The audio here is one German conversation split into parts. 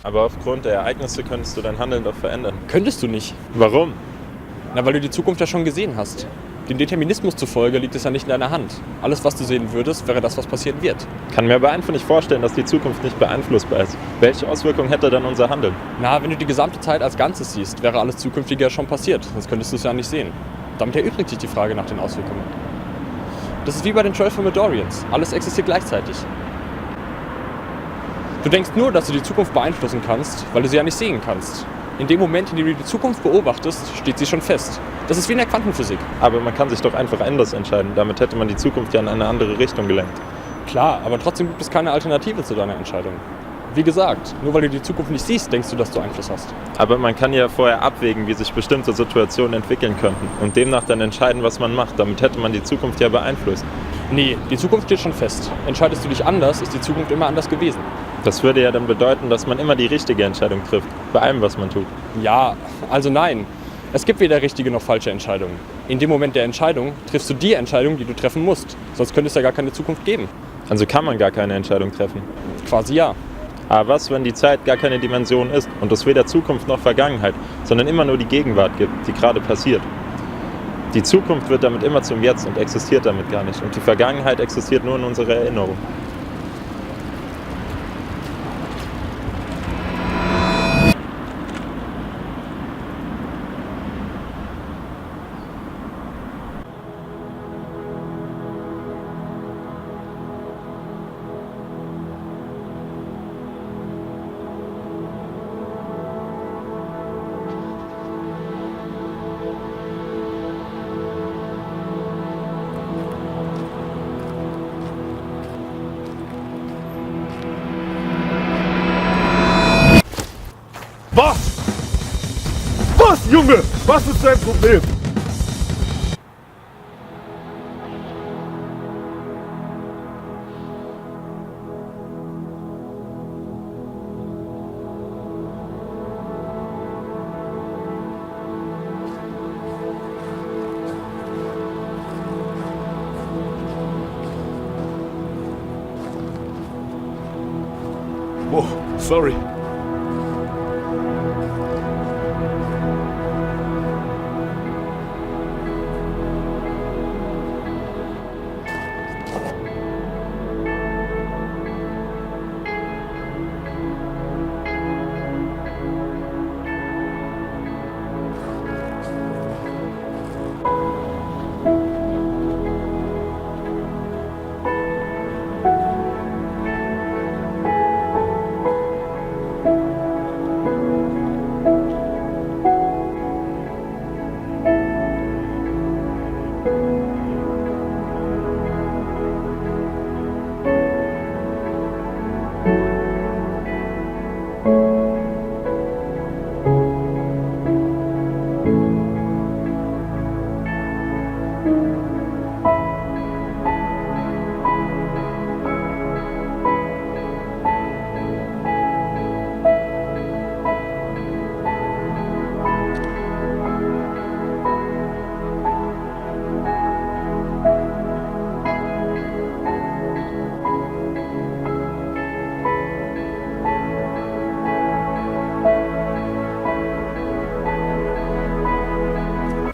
Aber aufgrund der Ereignisse könntest du dein Handeln doch verändern. Könntest du nicht. Warum? Na, weil du die Zukunft ja schon gesehen hast. Dem Determinismus zufolge liegt es ja nicht in deiner Hand. Alles, was du sehen würdest, wäre das, was passieren wird. Kann mir aber einfach nicht vorstellen, dass die Zukunft nicht beeinflussbar ist. Welche Auswirkungen hätte dann unser Handeln? Na, wenn du die gesamte Zeit als Ganzes siehst, wäre alles Zukünftige ja schon passiert. Sonst könntest du es ja nicht sehen. Damit erübrigt sich die Frage nach den Auswirkungen. Das ist wie bei den 12 Fomodorians. Alles existiert gleichzeitig. Du denkst nur, dass du die Zukunft beeinflussen kannst, weil du sie ja nicht sehen kannst. In dem Moment, in dem du die Zukunft beobachtest, steht sie schon fest. Das ist wie in der Quantenphysik. Aber man kann sich doch einfach anders entscheiden. Damit hätte man die Zukunft ja in eine andere Richtung gelenkt. Klar, aber trotzdem gibt es keine Alternative zu deiner Entscheidung. Wie gesagt, nur weil du die Zukunft nicht siehst, denkst du, dass du Einfluss hast. Aber man kann ja vorher abwägen, wie sich bestimmte Situationen entwickeln könnten und demnach dann entscheiden, was man macht. Damit hätte man die Zukunft ja beeinflusst. Nee, die Zukunft steht schon fest. Entscheidest du dich anders, ist die Zukunft immer anders gewesen. Das würde ja dann bedeuten, dass man immer die richtige Entscheidung trifft, bei allem, was man tut. Ja, also nein. Es gibt weder richtige noch falsche Entscheidungen. In dem Moment der Entscheidung triffst du die Entscheidung, die du treffen musst. Sonst könnte es ja gar keine Zukunft geben. Also kann man gar keine Entscheidung treffen. Quasi ja. Aber was, wenn die Zeit gar keine Dimension ist und es weder Zukunft noch Vergangenheit, sondern immer nur die Gegenwart gibt, die gerade passiert? Die Zukunft wird damit immer zum Jetzt und existiert damit gar nicht. Und die Vergangenheit existiert nur in unserer Erinnerung. Was? Was, Junge? Was ist dein Problem? Oh, sorry.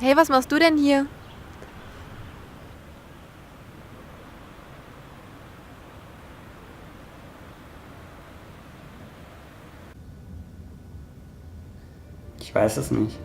Hey, was machst du denn hier? Ich weiß es nicht.